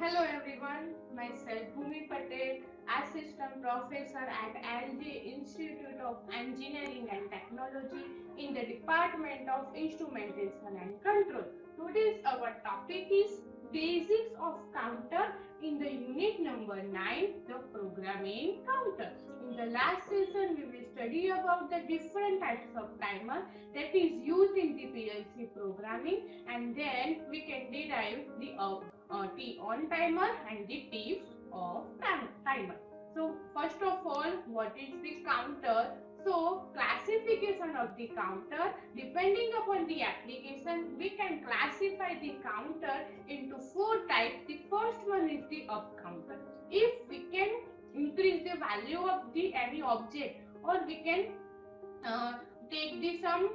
Hello everyone, myself Bhumi Patel, Assistant Professor at LG Institute of Engineering and Technology in the Department of Instrumentation and Control. Today's our topic is Basics of Counter in the unit number 9, the programming counter. In the last session, we will study about the different types of timer that is used in the PLC programming, and then we can derive the T on timer and the T off timer. So first of all, what is the counter? So classification of the counter, depending upon the application, we can classify the counter into four types. The first one is the up counter. If we can increase the value of the any object, or we can uh, take the some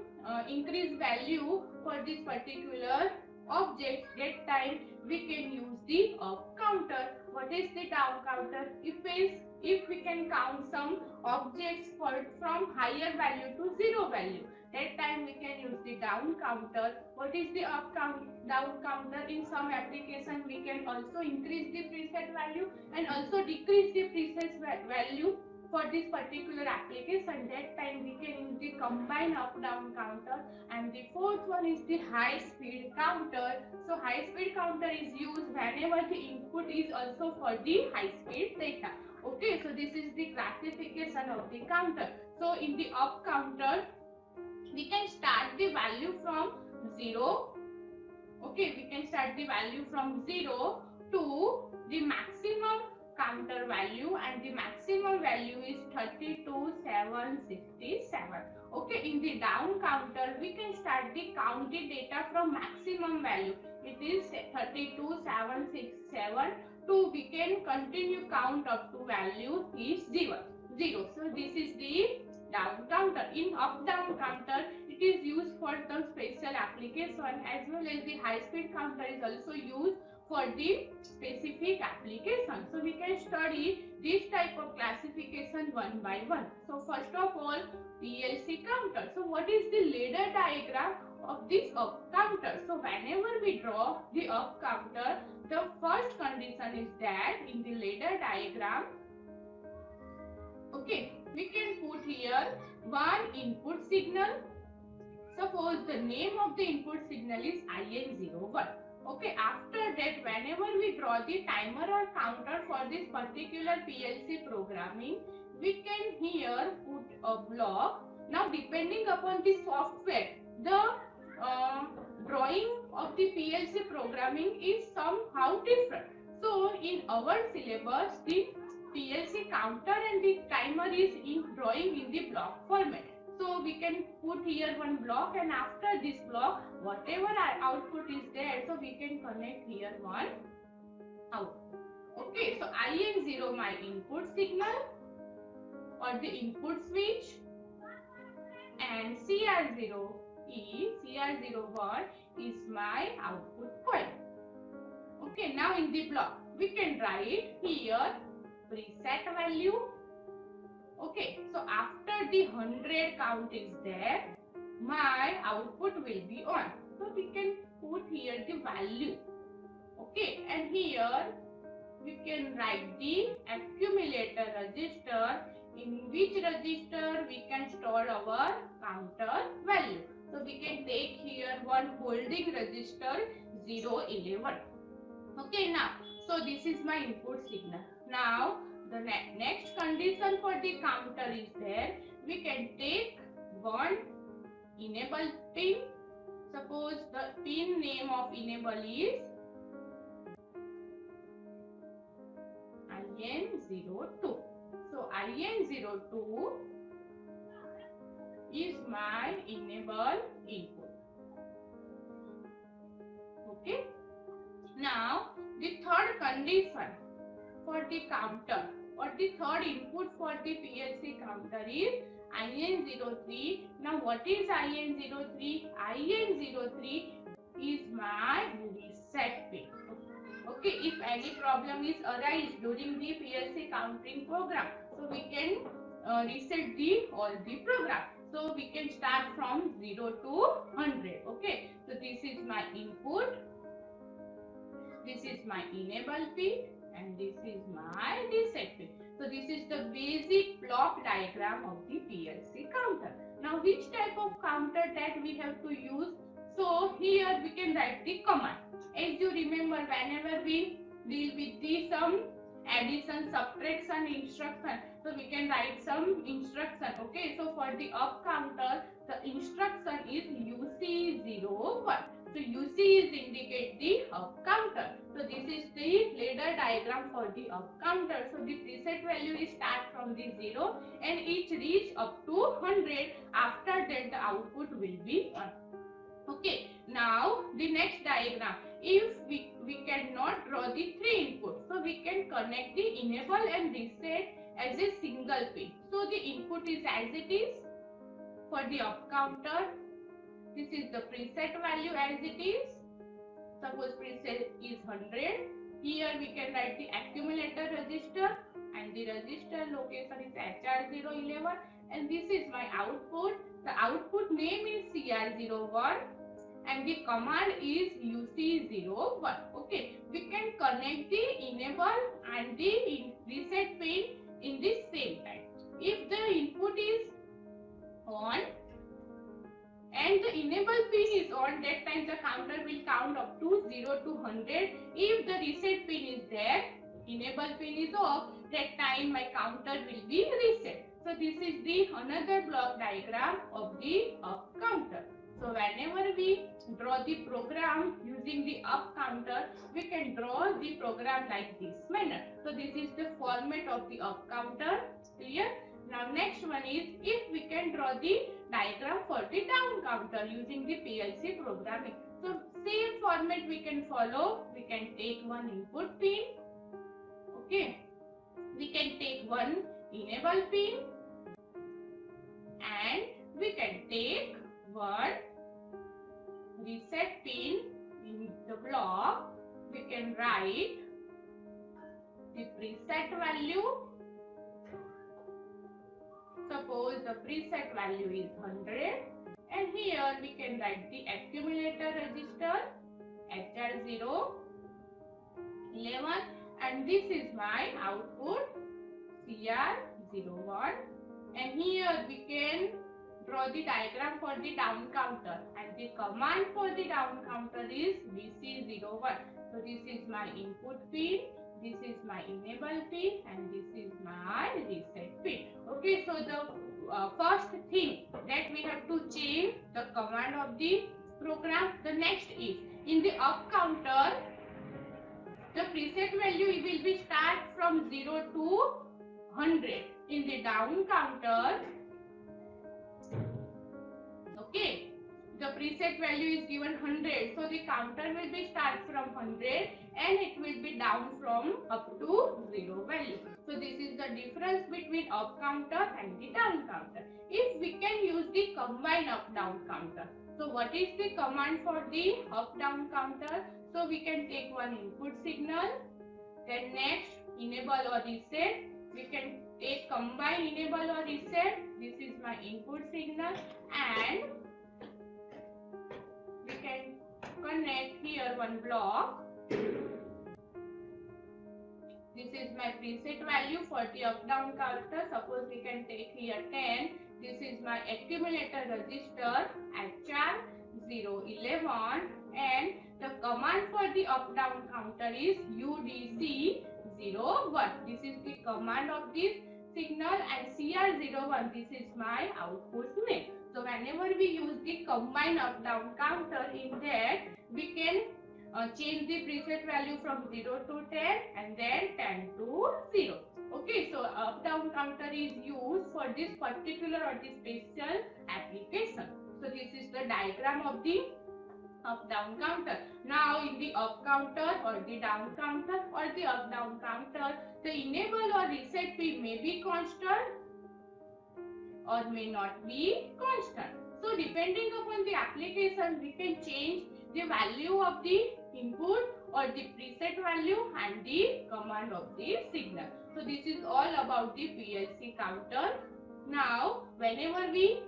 increased value for this particular object, that time we can use the up counter. What is the down counter? If we can count some objects from higher value to zero value, that time we can use the down counter. What is the down counter? In some application we can also increase the preset value and also decrease the preset value for this particular application. That time we can use the combined up down counter. And the fourth one is the high speed counter. So high speed counter is used whenever the input is also for the high speed data. Okay, so this is the classification of the counter. So in the up counter, we can start the value from 0. Okay, we can start the value from 0 to the maximum counter value, and the maximum value is 32,767. Okay, in the down counter, we can start the counted data from maximum value. It is 32,767 to we can continue count up to value is 0. So this is the down counter. In up down counter, it is used for the special application, as well as the high speed counter is also used for the specific application. So we can study this type of classification one by one. So first of all, PLC counter. So what is the ladder diagram of this up counter? So whenever we draw the up counter, the first condition is that in the ladder diagram, okay, we can put here one input signal. Suppose the name of the input signal is IN01. Okay, after that, whenever we draw the timer or counter for this particular PLC programming, we can here put a block. Now, depending upon the software, the drawing of the PLC programming is somehow different. So, in our syllabus, the PLC counter and the timer is in drawing in the block format. So we can put here one block, and after this block, whatever our output is there, so we can connect here one output. Okay, so IN0 my input signal or the input switch, and CR01 is my output coil. Okay, now in the block, we can write here preset value. Okay, so after the 100 count is there, my output will be on. So we can put here the value. Okay, and here we can write the accumulator register, in which register we can store our counter value. So we can take here one holding register 011. Okay, now, so this is my input signal. Now, the next condition for the counter is there. We can take one enable pin. Suppose the pin name of enable is IN02. So IN02 is my enable input. Okay. Now, the third condition for the counter or the third input for the PLC counter is IN03. Now, what is IN03? IN03 is my reset pin. Okay, if any problem is arise during the PLC counting program, so we can reset all the program. So we can start from 0 to 100. Okay, so this is my input. This is my enable pin and this is my reset pin. So this is the basic block diagram of the PLC counter. Now which type of counter that we have to use? So here we can write the command. As you remember, whenever we deal with the some addition, subtraction, instruction, so we can write some instruction. Okay, so for the up counter, the instruction is UC01. So UC is indicate the up counter. So this is the ladder diagram for the up counter. So the preset value is start from the 0 and it reach up to 100. After that the output will be 1. Okay, now the next diagram. If we cannot draw the 3 inputs, so we can connect the enable and reset as a single pin. So the input is as it is for the up counter. This is the preset value as it is. Suppose preset is 100. Here we can write the accumulator register and the register location is HR011 and this is my output. The output name is CR01 and the command is UC01. Okay, we can connect the enable and the reset pin in the same time. If the input is on and the enable pin is on, that time the counter will count up to 0 to 100. If the reset pin is there, enable pin is off, that time my counter will be reset. So this is the another block diagram of the up counter. So whenever we draw the program using the up counter, we can draw the program like this manner. So this is the format of the up counter. Clear? Now next one is if we can draw the diagram for the down counter using the PLC programming. So same format we can follow. We can take one input pin. Okay. We can take one enable pin and we can take one reset pin in the block. We can write the preset value. Suppose the preset value is 100 and here we can write the accumulator register HR011 and this is my output CR01 and here we can draw the diagram for the down counter and the command for the down counter is DC01. So this is my input pin, this is my enable pin and this is my reset pin. Okay, so the first thing that we have to change the command of the program. The next is in the up counter, the preset value will be start from 0 to 100. In the down counter, okay, the preset value is given 100. So the counter will be start from 100 and it will be down from up to 0 value. So this is the difference between up counter and the down counter. If we can use the combine up down counter. So what is the command for the up down counter? So we can take one input signal, then next enable or reset. We can take combine enable or reset. This is my input signal and we can connect here one block. This is my preset value for the up down counter. Suppose we can take here 10. This is my accumulator register HR011 and the command for the up down counter is UDC01. This is the command of this signal and CR01. This is my output name. So whenever we use the combine up down counter, in that we can change the preset value from 0 to 10 and then 10 to 0. Okay, so up down counter is used for this particular or this special application. So this is the diagram of the up down counter. Now in the up counter or the down counter or the up down counter, the enable or reset pin may be constant or may not be constant. So depending upon the application, we can change the value of the input or the preset value and the command of the signal. So this is all about the PLC counter. Now whenever we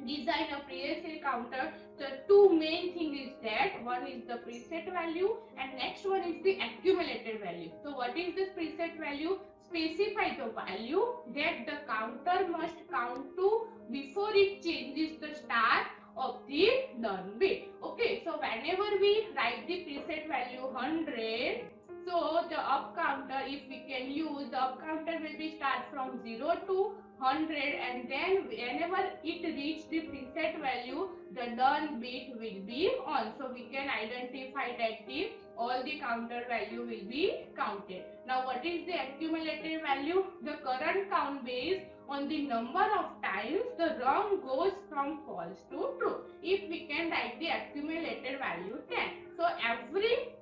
design a PLC counter, the two main thing is that one is the preset value and next one is the accumulated value. So what is this preset value? Specify the value that the counter must count to before it changes the start of the done bit. Okay, so whenever we write the preset value 100, so the up counter, if we can use, the up counter will be start from 0 to 100, and then whenever it reach the preset value, the done bit will be on. So we can identify that the all the counter value will be counted. Now what is the accumulated value? The current count based on the number of times the rung goes from false to true. If we can write the accumulated value 10. So every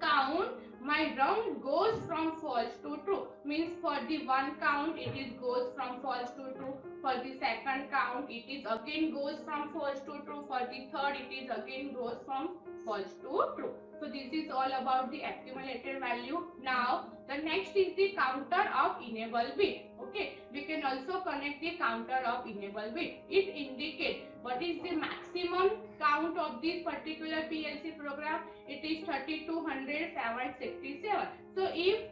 count my rung goes from false to true, means for the one count it is goes from false to true, for the second count it is again goes from false to true, for the third it is again goes from false to true. So this is all about the accumulated value. Now the next is the counter of enable bit. Okay, we can also connect the counter of enable bit. It indicates what is the maximum count of this particular PLC program. It is 3200 767. So if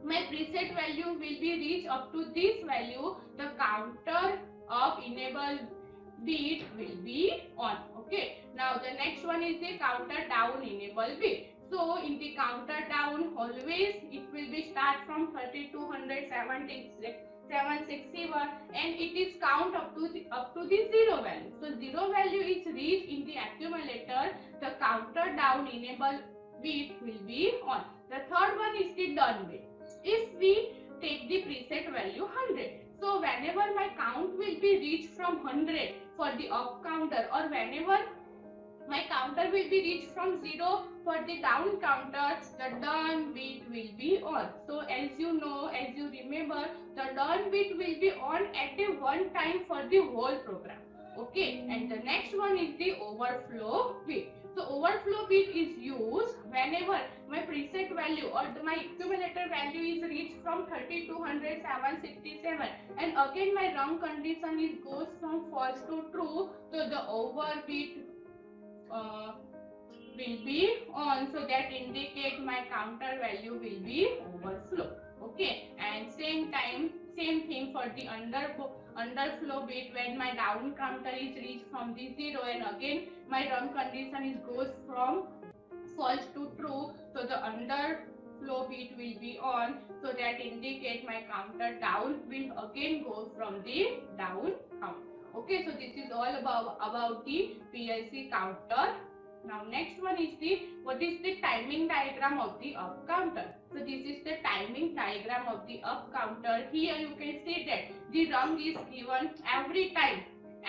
my preset value will be reached up to this value, the counter of enable bit will be on. Okay, now the next one is the counter down enable bit. So in the counter down, always it will be start from 3200 761 and it is count up to the zero value. So zero value is reached in the accumulator, the counter down enable bit will be on. The third one is the done bit. If we take the preset value 100, so whenever my count will be reached from 100 for the up counter, or whenever my counter will be reached from 0 for the down counter, the done bit will be on. So as you know, as you remember, the done bit will be on at a one time for the whole program. Okay, and the next one is the overflow bit. So overflow bit is used whenever my preset value or my accumulator value is reached from 3200 767 and again my rung condition is goes from false to true, so the over bit will be on, so that indicate my counter value will be overflow. Okay, and same time same thing for the underflow bit, when my down counter is reached from the 0 and again my rung condition is goes from false to true, so the underflow bit will be on, so that indicate my counter down will again go from the down count. Okay, so this is all about the PLC counter. Now next one is the what is the timing diagram of the up counter. So this is the timing diagram of the up counter. Here you can see that the rung is given every time.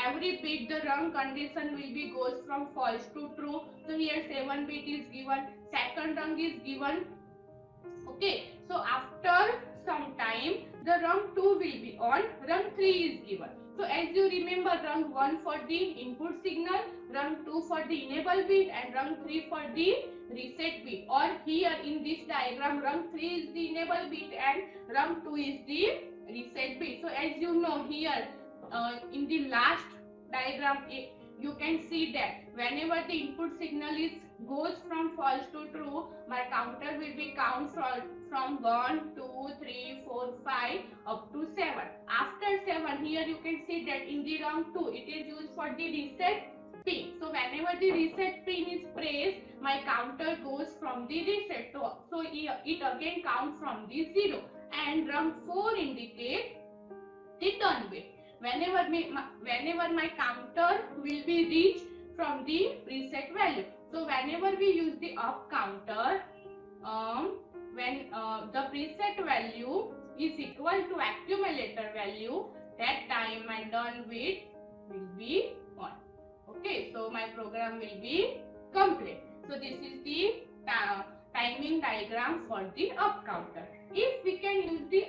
Every bit the rung condition will be goes from false to true. So here 7 bit is given, second rung is given. Okay, so after some time the rung 2 will be on, rung 3 is given. So as you remember, rung 1 for the input signal, rung 2 for the enable bit and rung 3 for the reset bit. Or here in this diagram, rung 3 is the enable bit and rung 2 is the reset bit. So as you know here in the last diagram, you can see that whenever the input signal is goes from false to true, my counter will be count from 1, 2, 3, 4, 5 up to 7. After 7, here you can see that in the rung 2, it is used for the reset pin. So whenever the reset pin is pressed, my counter goes from the reset. So it again counts from the 0. And rung 4 indicate the turn bit. Whenever my counter will be reached from the preset value. So whenever we use the up counter, when the preset value is equal to accumulator value, that time my done bit will be on. Okay, so my program will be complete. So this is the timing diagram for the up counter. If we can use the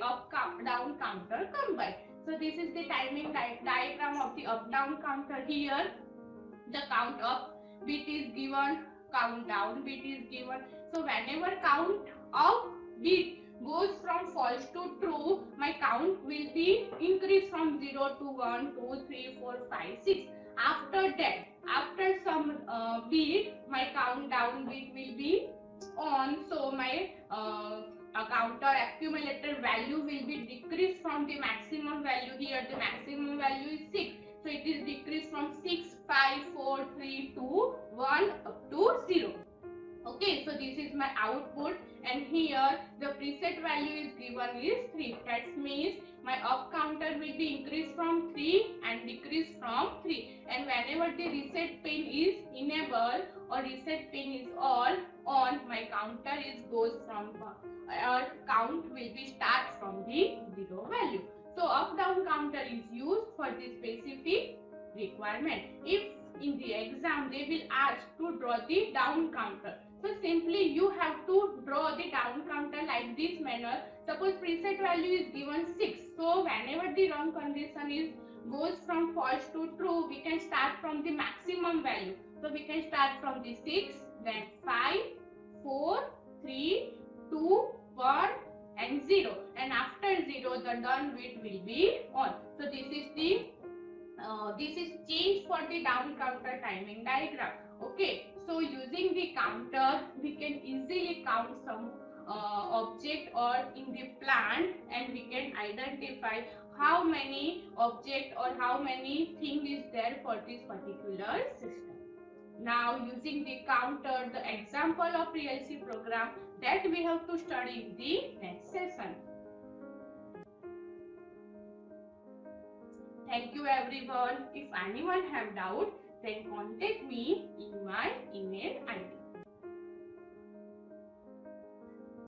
down counter combined. So this is the timing diagram of the up down counter. Here the count up bit is given, count down bit is given. So whenever count up bit goes from false to true, my count will be increased from 0 to 1, 2, 3, 4, 5, 6. After that, after some bit, my countdown bit will be on. So my counter accumulator value will be decreased from the maximum value. Here the maximum value is 6. So it is decreased from 6, 5, 4, 3, 2, 1 up to 0. Okay, so this is my output, and here the preset value is given is 3. That means my up counter will be increased from 3 and decreased from 3. And whenever the reset pin is enabled or reset pin is on, my counter is goes from count will be start from the 0 value. So up down counter is used for the specific requirement. If in the exam they will ask to draw the down counter, so simply you have to draw the down counter like this manner. Suppose preset value is given 6. So whenever the run condition is goes from false to true, we can start from the maximum value. So we can start from the 6, then 5, 4, 3, 2, 1 and 0. And after 0, the done bit will be on. So this is change for the down counter timing diagram. Okay, so using the counter, we can easily count some object or in the plant, and we can identify how many object or how many thing is there for this particular system. Now using the counter, the example of PLC program that we have to study in the next session. Thank you everyone. If anyone have doubt, then contact me in my email ID.